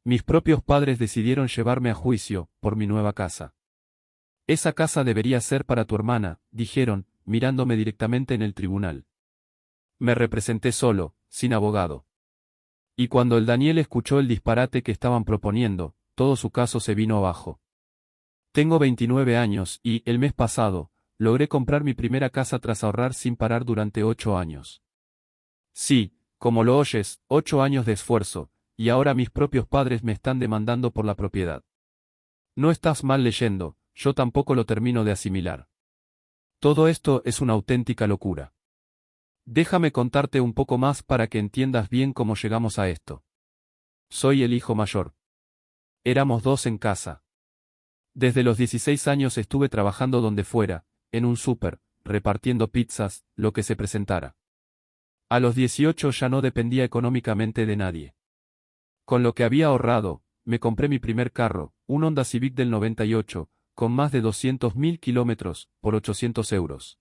Mis propios padres decidieron llevarme a juicio, por mi nueva casa. Esa casa debería ser para tu hermana, dijeron, mirándome directamente en el tribunal. Me representé solo, sin abogado. Y cuando el Daniel escuchó el disparate que estaban proponiendo, todo su caso se vino abajo. Tengo 29 años y, el mes pasado, logré comprar mi primera casa tras ahorrar sin parar durante 8 años. Sí, como lo oyes, 8 años de esfuerzo, y ahora mis propios padres me están demandando por la propiedad. No estás mal leyendo, yo tampoco lo termino de asimilar. Todo esto es una auténtica locura. Déjame contarte un poco más para que entiendas bien cómo llegamos a esto. Soy el hijo mayor. Éramos 2 en casa. Desde los 16 años estuve trabajando donde fuera, en un súper, repartiendo pizzas, lo que se presentara. A los 18 ya no dependía económicamente de nadie. Con lo que había ahorrado, me compré mi primer carro, un Honda Civic del 98, con más de 200.000 kilómetros, por 800 euros.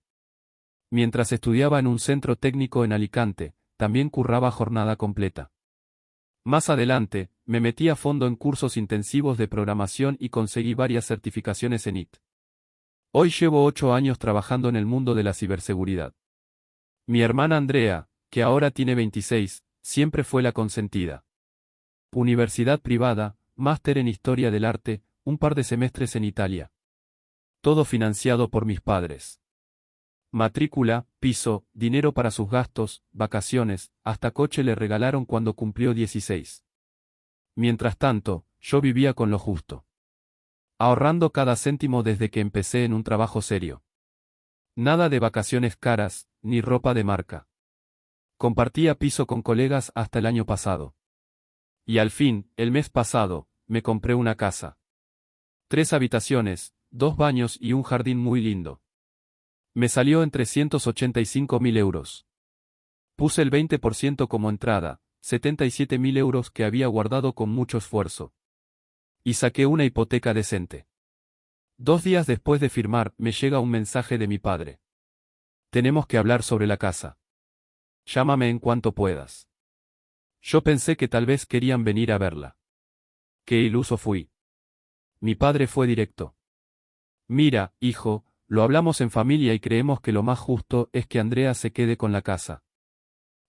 Mientras estudiaba en un centro técnico en Alicante, también curraba jornada completa. Más adelante, me metí a fondo en cursos intensivos de programación y conseguí varias certificaciones en IT. Hoy llevo 8 años trabajando en el mundo de la ciberseguridad. Mi hermana Andrea, que ahora tiene 26, siempre fue la consentida. Universidad privada, máster en Historia del Arte, un par de semestres en Italia. Todo financiado por mis padres. Matrícula, piso, dinero para sus gastos, vacaciones, hasta coche le regalaron cuando cumplió 16. Mientras tanto, yo vivía con lo justo. Ahorrando cada céntimo desde que empecé en un trabajo serio. Nada de vacaciones caras, ni ropa de marca. Compartía piso con colegas hasta el año pasado. Y al fin, el mes pasado, me compré una casa. 3 habitaciones, 2 baños y un jardín muy lindo. Me salió en 385.000 euros. Puse el 20% como entrada, 77.000 euros que había guardado con mucho esfuerzo. Y saqué una hipoteca decente. 2 días después de firmar, me llega un mensaje de mi padre. Tenemos que hablar sobre la casa. Llámame en cuanto puedas. Yo pensé que tal vez querían venir a verla. Qué iluso fui. Mi padre fue directo. Mira, hijo, lo hablamos en familia y creemos que lo más justo es que Andrea se quede con la casa.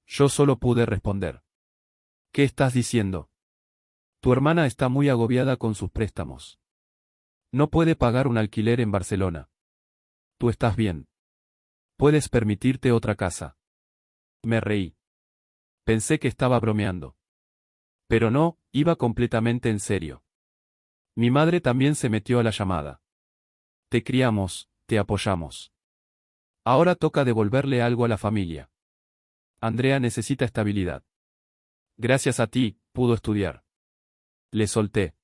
Yo solo pude responder. ¿Qué estás diciendo? Tu hermana está muy agobiada con sus préstamos. No puede pagar un alquiler en Barcelona. Tú estás bien. Puedes permitirte otra casa. Me reí. Pensé que estaba bromeando. Pero no, iba completamente en serio. Mi madre también se metió a la llamada. Te criamos, te apoyamos. Ahora toca devolverle algo a la familia. Andrea necesita estabilidad. Gracias a ti, pudo estudiar. Le solté.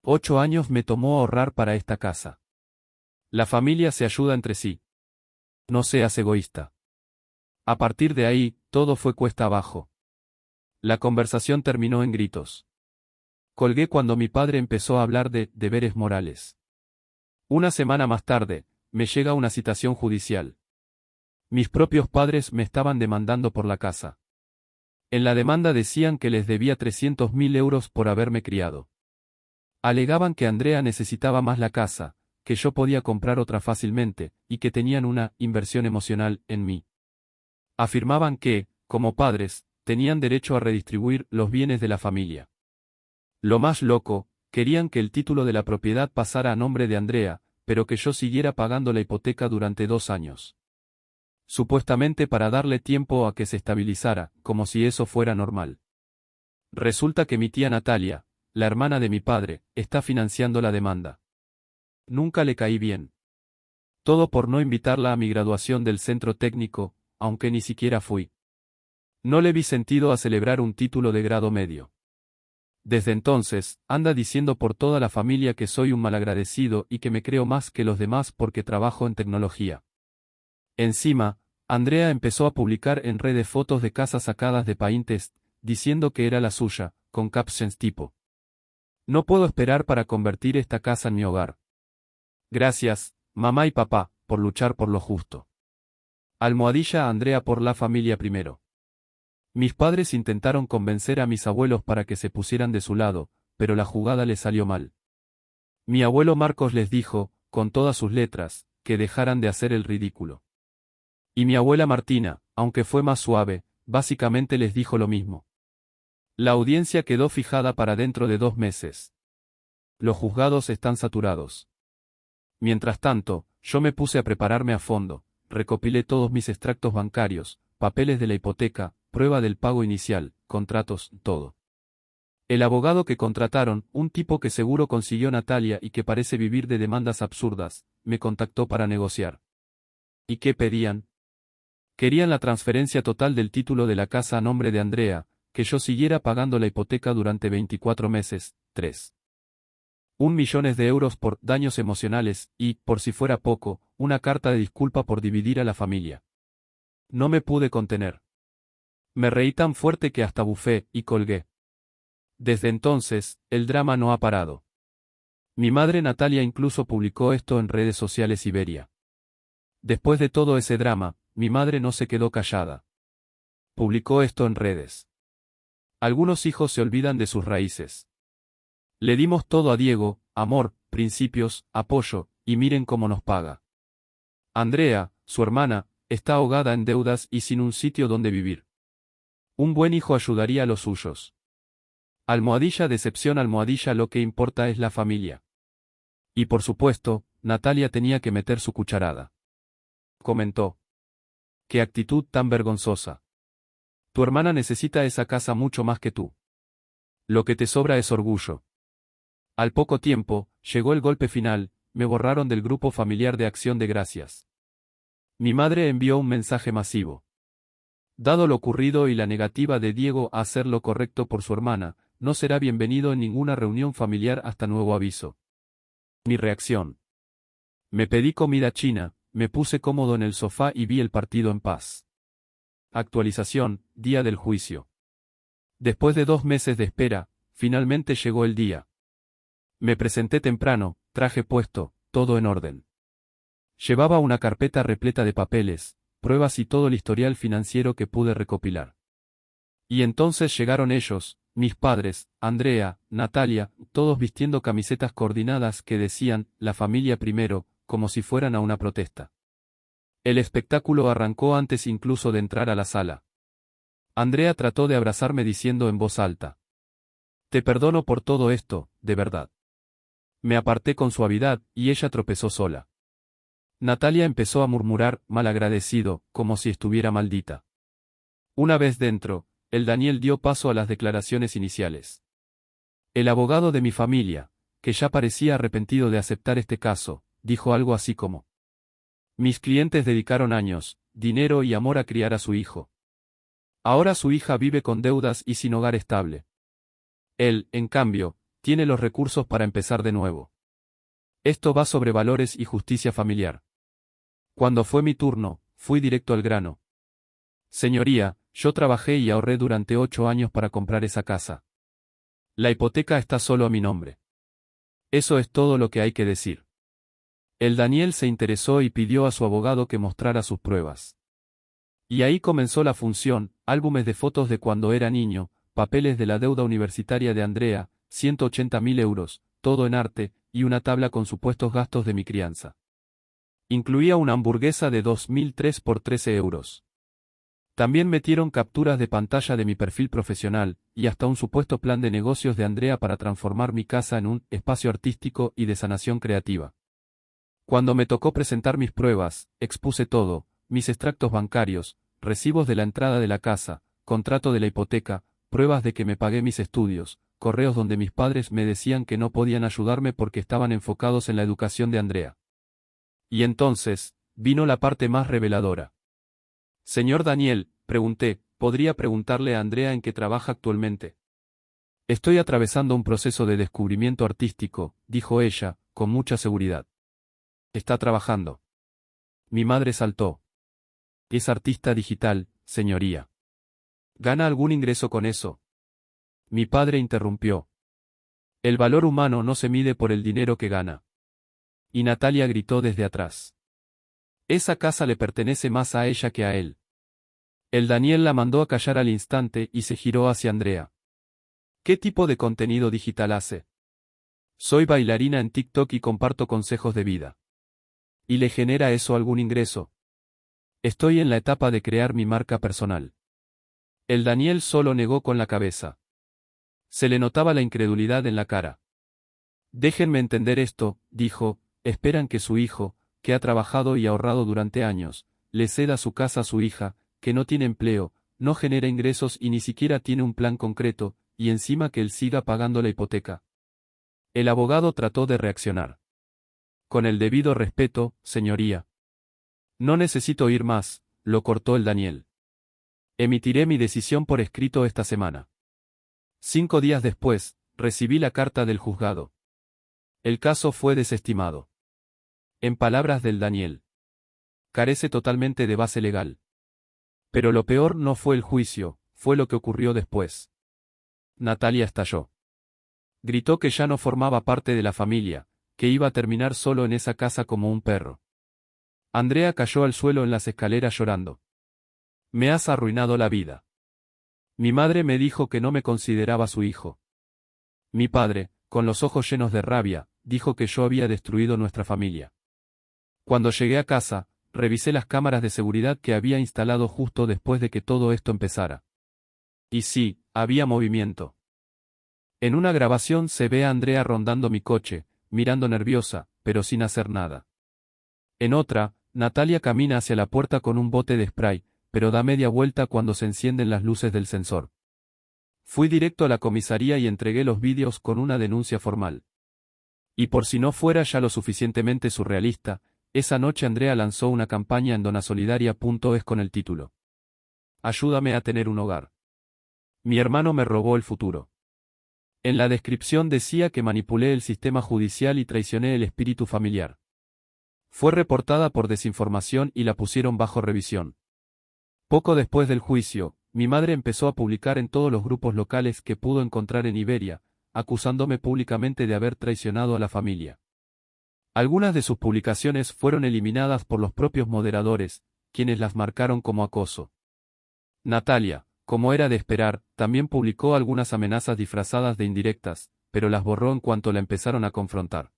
8 años me tomó ahorrar para esta casa. La familia se ayuda entre sí. No seas egoísta. A partir de ahí, todo fue cuesta abajo. La conversación terminó en gritos. Colgué cuando mi padre empezó a hablar de deberes morales. Una semana más tarde, me llega una citación judicial. Mis propios padres me estaban demandando por la casa. En la demanda decían que les debía 300.000 euros por haberme criado. Alegaban que Andrea necesitaba más la casa, que yo podía comprar otra fácilmente, y que tenían una inversión emocional en mí. Afirmaban que, como padres, tenían derecho a redistribuir los bienes de la familia. Lo más loco, querían que el título de la propiedad pasara a nombre de Andrea, pero que yo siguiera pagando la hipoteca durante 2 años. Supuestamente para darle tiempo a que se estabilizara, como si eso fuera normal. Resulta que mi tía Natalia, la hermana de mi padre, está financiando la demanda. Nunca le caí bien. Todo por no invitarla a mi graduación del centro técnico, aunque ni siquiera fui. No le vi sentido a celebrar un título de grado medio. Desde entonces, anda diciendo por toda la familia que soy un malagradecido y que me creo más que los demás porque trabajo en tecnología. Encima, Andrea empezó a publicar en redes fotos de casas sacadas de Pinterest, diciendo que era la suya, con captions tipo: no puedo esperar para convertir esta casa en mi hogar. Gracias, mamá y papá, por luchar por lo justo. Almohadilla a Andrea por la familia primero. Mis padres intentaron convencer a mis abuelos para que se pusieran de su lado, pero la jugada le salió mal. Mi abuelo Marcos les dijo, con todas sus letras, que dejaran de hacer el ridículo. Y mi abuela Martina, aunque fue más suave, básicamente les dijo lo mismo. La audiencia quedó fijada para dentro de 2 meses. Los juzgados están saturados. Mientras tanto, yo me puse a prepararme a fondo, recopilé todos mis extractos bancarios, papeles de la hipoteca, prueba del pago inicial, contratos, todo. El abogado que contrataron, un tipo que seguro consiguió Natalia y que parece vivir de demandas absurdas, me contactó para negociar. ¿Y qué pedían? Querían la transferencia total del título de la casa a nombre de Andrea, que yo siguiera pagando la hipoteca durante 24 meses, 3,1 millones de euros por daños emocionales y, por si fuera poco, una carta de disculpa por dividir a la familia. No me pude contener. Me reí tan fuerte que hasta bufé y colgué. Desde entonces, el drama no ha parado. Mi madre Natalia incluso publicó esto en redes sociales Iberia. Después de todo ese drama, mi madre no se quedó callada. Publicó esto en redes. Algunos hijos se olvidan de sus raíces. Le dimos todo a Diego, amor, principios, apoyo, y miren cómo nos paga. Andrea, su hermana, está ahogada en deudas y sin un sitio donde vivir. Un buen hijo ayudaría a los suyos. Almohadilla decepción almohadilla lo que importa es la familia. Y por supuesto, Natalia tenía que meter su cucharada. Comentó. Qué actitud tan vergonzosa. Tu hermana necesita esa casa mucho más que tú. Lo que te sobra es orgullo. Al poco tiempo, llegó el golpe final, me borraron del grupo familiar de Acción de Gracias. Mi madre envió un mensaje masivo. Dado lo ocurrido y la negativa de Diego a hacer lo correcto por su hermana, no será bienvenido en ninguna reunión familiar hasta nuevo aviso. Mi reacción. Me pedí comida china, me puse cómodo en el sofá y vi el partido en paz. Actualización, día del juicio. Después de 2 meses de espera, finalmente llegó el día. Me presenté temprano, traje puesto, todo en orden. Llevaba una carpeta repleta de papeles, pruebas y todo el historial financiero que pude recopilar. Y entonces llegaron ellos, mis padres, Andrea, Natalia, todos vistiendo camisetas coordinadas que decían, la familia primero, como si fueran a una protesta. El espectáculo arrancó antes incluso de entrar a la sala. Andrea trató de abrazarme diciendo en voz alta. Te perdono por todo esto, de verdad. Me aparté con suavidad, y ella tropezó sola. Natalia empezó a murmurar, malagradecido, como si estuviera maldita. Una vez dentro, el Daniel dio paso a las declaraciones iniciales. El abogado de mi familia, que ya parecía arrepentido de aceptar este caso, dijo algo así como: mis clientes dedicaron años, dinero y amor a criar a su hijo. Ahora su hija vive con deudas y sin hogar estable. Él, en cambio, tiene los recursos para empezar de nuevo. Esto va sobre valores y justicia familiar. Cuando fue mi turno, fui directo al grano. Señoría, yo trabajé y ahorré durante 8 años para comprar esa casa. La hipoteca está solo a mi nombre. Eso es todo lo que hay que decir. El Daniel se interesó y pidió a su abogado que mostrara sus pruebas. Y ahí comenzó la función, álbumes de fotos de cuando era niño, papeles de la deuda universitaria de Andrea, 180.000 euros, todo en arte, y una tabla con supuestos gastos de mi crianza. Incluía una hamburguesa de 2003 por 13 euros. También metieron capturas de pantalla de mi perfil profesional, y hasta un supuesto plan de negocios de Andrea para transformar mi casa en un espacio artístico y de sanación creativa. Cuando me tocó presentar mis pruebas, expuse todo, mis extractos bancarios, recibos de la entrada de la casa, contrato de la hipoteca, pruebas de que me pagué mis estudios, correos donde mis padres me decían que no podían ayudarme porque estaban enfocados en la educación de Andrea. Y entonces, vino la parte más reveladora. Señor Daniel, pregunté, ¿podría preguntarle a Andrea en qué trabaja actualmente? Estoy atravesando un proceso de descubrimiento artístico, dijo ella, con mucha seguridad. Está trabajando. Mi madre saltó. Es artista digital, señoría. ¿Gana algún ingreso con eso? Mi padre interrumpió. El valor humano no se mide por el dinero que gana. Y Natalia gritó desde atrás. Esa casa le pertenece más a ella que a él. El Daniel la mandó a callar al instante y se giró hacia Andrea. ¿Qué tipo de contenido digital hace? Soy bailarina en TikTok y comparto consejos de vida. ¿Y le genera eso algún ingreso? Estoy en la etapa de crear mi marca personal. El Daniel solo negó con la cabeza. Se le notaba la incredulidad en la cara. Déjenme entender esto, dijo, esperan que su hijo, que ha trabajado y ahorrado durante años, le ceda su casa a su hija, que no tiene empleo, no genera ingresos y ni siquiera tiene un plan concreto, y encima que él siga pagando la hipoteca. El abogado trató de reaccionar. Con el debido respeto, señoría. No necesito oír más, lo cortó el Daniel. Emitiré mi decisión por escrito esta semana. 5 días después, recibí la carta del juzgado. El caso fue desestimado. En palabras del Daniel. Carece totalmente de base legal. Pero lo peor no fue el juicio, fue lo que ocurrió después. Natalia estalló. Gritó que ya no formaba parte de la familia, que iba a terminar solo en esa casa como un perro. Andrea cayó al suelo en las escaleras llorando. Me has arruinado la vida. Mi madre me dijo que no me consideraba su hijo. Mi padre, con los ojos llenos de rabia, dijo que yo había destruido nuestra familia. Cuando llegué a casa, revisé las cámaras de seguridad que había instalado justo después de que todo esto empezara. Y sí, había movimiento. En una grabación se ve a Andrea rondando mi coche, mirando nerviosa, pero sin hacer nada. En otra, Natalia camina hacia la puerta con un bote de spray, pero da media vuelta cuando se encienden las luces del sensor. Fui directo a la comisaría y entregué los vídeos con una denuncia formal. Y por si no fuera ya lo suficientemente surrealista, esa noche Andrea lanzó una campaña en donasolidaria.es con el título: Ayúdame a tener un hogar. Mi hermano me robó el futuro. En la descripción decía que manipulé el sistema judicial y traicioné el espíritu familiar. Fue reportada por desinformación y la pusieron bajo revisión. Poco después del juicio, mi madre empezó a publicar en todos los grupos locales que pudo encontrar en Iberia, acusándome públicamente de haber traicionado a la familia. Algunas de sus publicaciones fueron eliminadas por los propios moderadores, quienes las marcaron como acoso. Natalia, como era de esperar, también publicó algunas amenazas disfrazadas de indirectas, pero las borró en cuanto la empezaron a confrontar.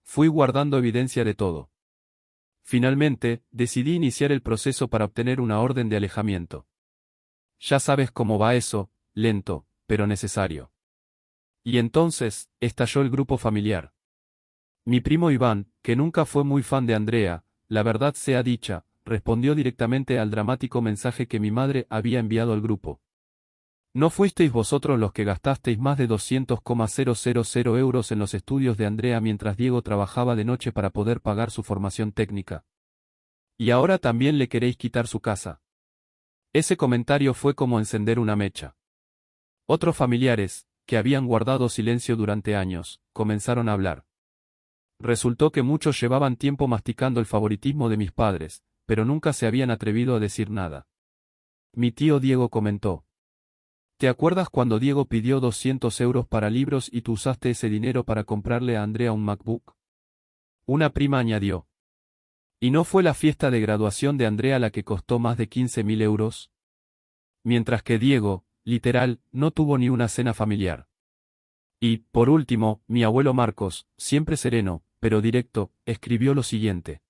Fui guardando evidencia de todo. Finalmente, decidí iniciar el proceso para obtener una orden de alejamiento. Ya sabes cómo va eso, lento, pero necesario. Y entonces, estalló el grupo familiar. Mi primo Iván, que nunca fue muy fan de Andrea, la verdad sea dicha, respondió directamente al dramático mensaje que mi madre había enviado al grupo. ¿No fuisteis vosotros los que gastasteis más de 200,000 euros en los estudios de Andrea mientras Diego trabajaba de noche para poder pagar su formación técnica? ¿Y ahora también le queréis quitar su casa? Ese comentario fue como encender una mecha. Otros familiares, que habían guardado silencio durante años, comenzaron a hablar. Resultó que muchos llevaban tiempo masticando el favoritismo de mis padres, pero nunca se habían atrevido a decir nada. Mi tío Diego comentó: ¿te acuerdas cuando Diego pidió 200 euros para libros y tú usaste ese dinero para comprarle a Andrea un MacBook? Una prima añadió: ¿y no fue la fiesta de graduación de Andrea la que costó más de 15.000 euros? Mientras que Diego, literal, no tuvo ni una cena familiar. Y, por último, mi abuelo Marcos, siempre sereno, pero directo, escribió lo siguiente: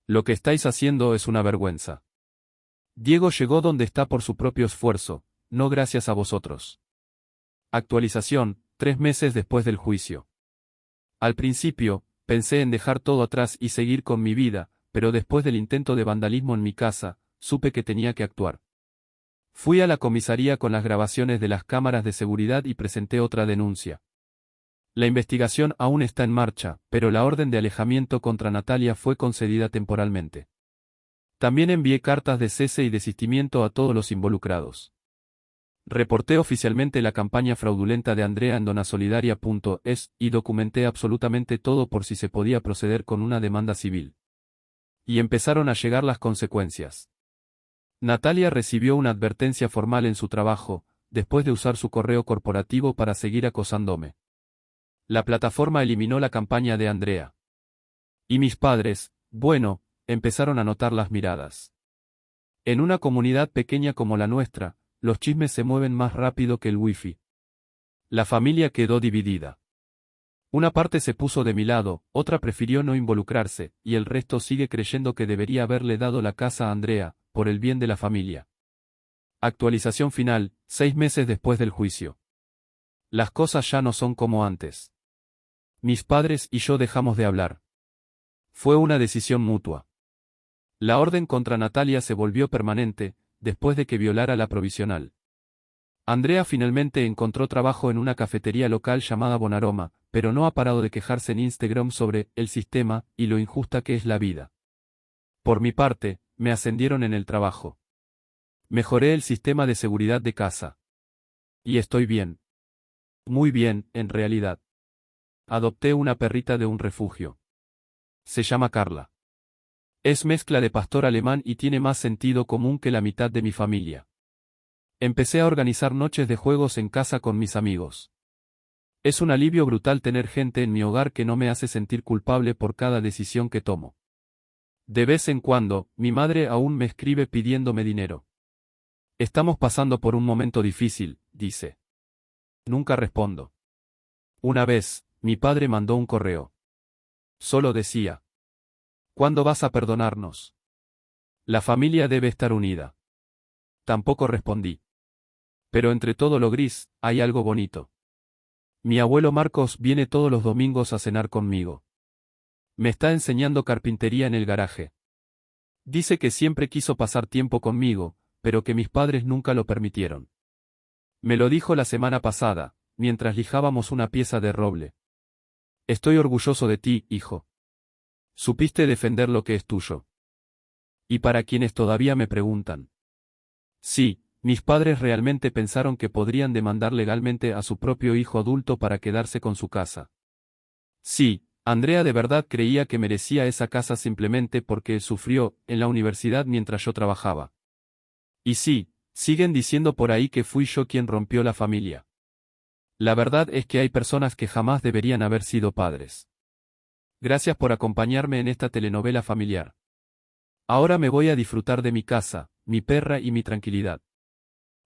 lo que estáis haciendo es una vergüenza. Diego llegó donde está por su propio esfuerzo, no gracias a vosotros. Actualización, 3 meses después del juicio. Al principio, pensé en dejar todo atrás y seguir con mi vida, pero después del intento de vandalismo en mi casa, supe que tenía que actuar. Fui a la comisaría con las grabaciones de las cámaras de seguridad y presenté otra denuncia. La investigación aún está en marcha, pero la orden de alejamiento contra Natalia fue concedida temporalmente. También envié cartas de cese y desistimiento a todos los involucrados. Reporté oficialmente la campaña fraudulenta de Andrea en donasolidaria.es y documenté absolutamente todo por si se podía proceder con una demanda civil. Y empezaron a llegar las consecuencias. Natalia recibió una advertencia formal en su trabajo, después de usar su correo corporativo para seguir acosándome. La plataforma eliminó la campaña de Andrea. Y mis padres, bueno, empezaron a notar las miradas. En una comunidad pequeña como la nuestra, los chismes se mueven más rápido que el wifi. La familia quedó dividida. Una parte se puso de mi lado, otra prefirió no involucrarse, y el resto sigue creyendo que debería haberle dado la casa a Andrea, por el bien de la familia. Actualización final, 6 meses después del juicio. Las cosas ya no son como antes. Mis padres y yo dejamos de hablar. Fue una decisión mutua. La orden contra Natalia se volvió permanente, después de que violara la provisional. Andrea finalmente encontró trabajo en una cafetería local llamada Bonaroma, pero no ha parado de quejarse en Instagram sobre el sistema y lo injusta que es la vida. Por mi parte, me ascendieron en el trabajo. Mejoré el sistema de seguridad de casa. Y estoy bien. Muy bien, en realidad. Adopté una perrita de un refugio. Se llama Carla. Es mezcla de pastor alemán y tiene más sentido común que la mitad de mi familia. Empecé a organizar noches de juegos en casa con mis amigos. Es un alivio brutal tener gente en mi hogar que no me hace sentir culpable por cada decisión que tomo. De vez en cuando, mi madre aún me escribe pidiéndome dinero. Estamos pasando por un momento difícil, dice. Nunca respondo. Una vez, mi padre mandó un correo. Solo decía: ¿cuándo vas a perdonarnos? La familia debe estar unida. Tampoco respondí. Pero entre todo lo gris, hay algo bonito. Mi abuelo Marcos viene todos los domingos a cenar conmigo. Me está enseñando carpintería en el garaje. Dice que siempre quiso pasar tiempo conmigo, pero que mis padres nunca lo permitieron. Me lo dijo la semana pasada, mientras lijábamos una pieza de roble. Estoy orgulloso de ti, hijo. Supiste defender lo que es tuyo. Y para quienes todavía me preguntan. Sí, mis padres realmente pensaron que podrían demandar legalmente a su propio hijo adulto para quedarse con su casa. Sí, Andrea de verdad creía que merecía esa casa simplemente porque sufrió en la universidad mientras yo trabajaba. Y sí, siguen diciendo por ahí que fui yo quien rompió la familia. La verdad es que hay personas que jamás deberían haber sido padres. Gracias por acompañarme en esta telenovela familiar. Ahora me voy a disfrutar de mi casa, mi perra y mi tranquilidad.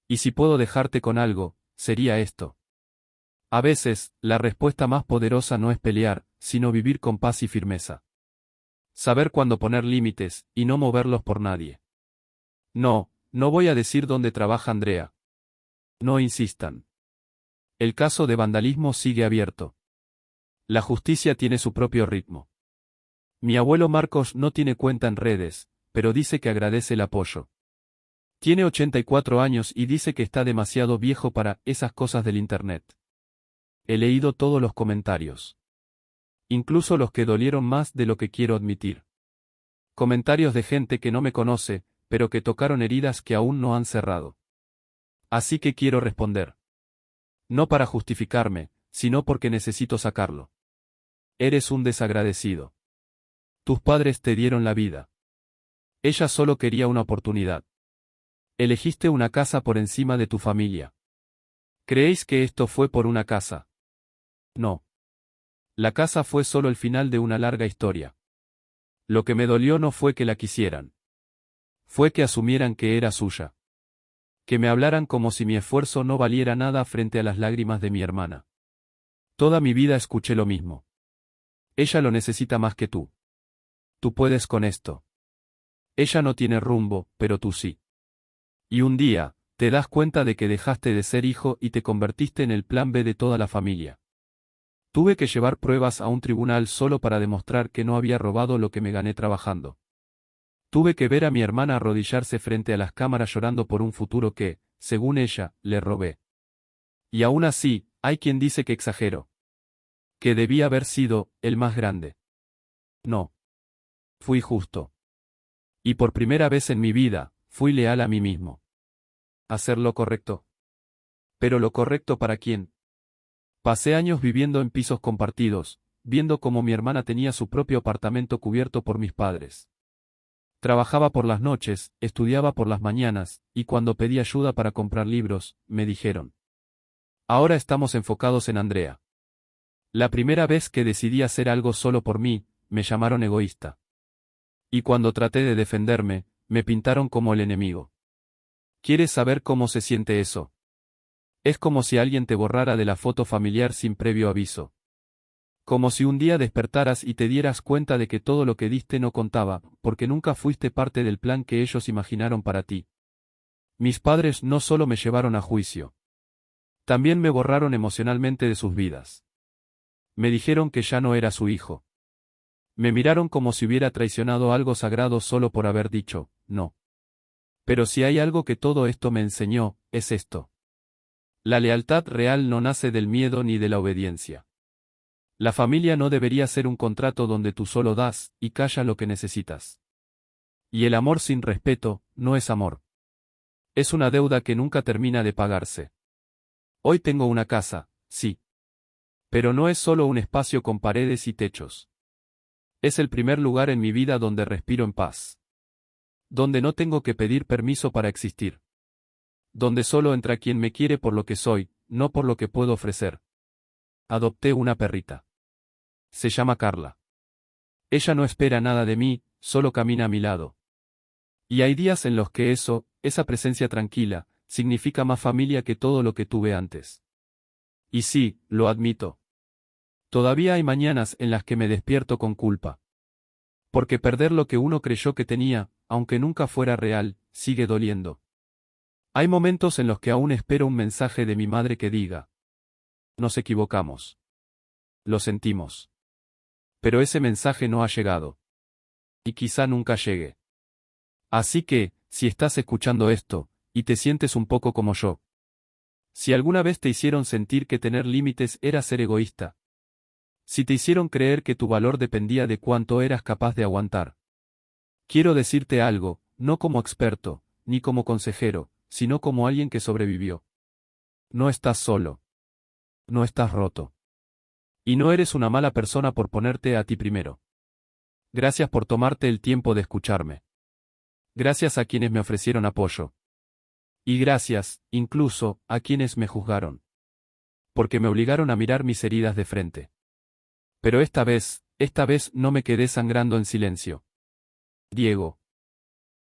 Y si puedo dejarte con algo, sería esto. A veces, la respuesta más poderosa no es pelear, sino vivir con paz y firmeza. Saber cuándo poner límites, y no moverlos por nadie. No, no voy a decir dónde trabaja Andrea. No insistan. El caso de vandalismo sigue abierto. La justicia tiene su propio ritmo. Mi abuelo Marcos no tiene cuenta en redes, pero dice que agradece el apoyo. Tiene 84 años y dice que está demasiado viejo para esas cosas del internet. He leído todos los comentarios. Incluso los que dolieron más de lo que quiero admitir. Comentarios de gente que no me conoce, pero que tocaron heridas que aún no han cerrado. Así que quiero responder. No para justificarme, sino porque necesito sacarlo. Eres un desagradecido. Tus padres te dieron la vida. Ella solo quería una oportunidad. Elegiste una casa por encima de tu familia. ¿Creéis que esto fue por una casa? No. La casa fue solo el final de una larga historia. Lo que me dolió no fue que la quisieran. Fue que asumieran que era suya. Que me hablaran como si mi esfuerzo no valiera nada frente a las lágrimas de mi hermana. Toda mi vida escuché lo mismo. Ella lo necesita más que tú. Tú puedes con esto. Ella no tiene rumbo, pero tú sí. Y un día, te das cuenta de que dejaste de ser hijo y te convertiste en el plan B de toda la familia. Tuve que llevar pruebas a un tribunal solo para demostrar que no había robado lo que me gané trabajando. Tuve que ver a mi hermana arrodillarse frente a las cámaras llorando por un futuro que, según ella, le robé. Y aún así, hay quien dice que exagero. Que debía haber sido el más grande. No. Fui justo. Y por primera vez en mi vida, fui leal a mí mismo. Hacer lo correcto. ¿Pero lo correcto para quién? Pasé años viviendo en pisos compartidos, viendo cómo mi hermana tenía su propio apartamento cubierto por mis padres. Trabajaba por las noches, estudiaba por las mañanas, y cuando pedí ayuda para comprar libros, me dijeron. Ahora estamos enfocados en Andrea. La primera vez que decidí hacer algo solo por mí, me llamaron egoísta. Y cuando traté de defenderme, me pintaron como el enemigo. ¿Quieres saber cómo se siente eso? Es como si alguien te borrara de la foto familiar sin previo aviso. Como si un día despertaras y te dieras cuenta de que todo lo que diste no contaba, porque nunca fuiste parte del plan que ellos imaginaron para ti. Mis padres no solo me llevaron a juicio. También me borraron emocionalmente de sus vidas. Me dijeron que ya no era su hijo. Me miraron como si hubiera traicionado algo sagrado solo por haber dicho, no. Pero si hay algo que todo esto me enseñó, es esto. La lealtad real no nace del miedo ni de la obediencia. La familia no debería ser un contrato donde tú solo das y callas lo que necesitas. Y el amor sin respeto, no es amor. Es una deuda que nunca termina de pagarse. Hoy tengo una casa, sí. Pero no es solo un espacio con paredes y techos. Es el primer lugar en mi vida donde respiro en paz. Donde no tengo que pedir permiso para existir. Donde solo entra quien me quiere por lo que soy, no por lo que puedo ofrecer. Adopté una perrita. Se llama Carla. Ella no espera nada de mí, solo camina a mi lado. Y hay días en los que esa presencia tranquila, significa más familia que todo lo que tuve antes. Y sí, lo admito. Todavía hay mañanas en las que me despierto con culpa. Porque perder lo que uno creyó que tenía, aunque nunca fuera real, sigue doliendo. Hay momentos en los que aún espero un mensaje de mi madre que diga: nos equivocamos. Lo sentimos. Pero ese mensaje no ha llegado. Y quizá nunca llegue. Así que, si estás escuchando esto, y te sientes un poco como yo. Si alguna vez te hicieron sentir que tener límites era ser egoísta. Si te hicieron creer que tu valor dependía de cuánto eras capaz de aguantar. Quiero decirte algo, no como experto, ni como consejero, sino como alguien que sobrevivió. No estás solo. No estás roto. Y no eres una mala persona por ponerte a ti primero. Gracias por tomarte el tiempo de escucharme. Gracias a quienes me ofrecieron apoyo. Y gracias, incluso, a quienes me juzgaron. Porque me obligaron a mirar mis heridas de frente. Pero esta vez no me quedé sangrando en silencio. Diego.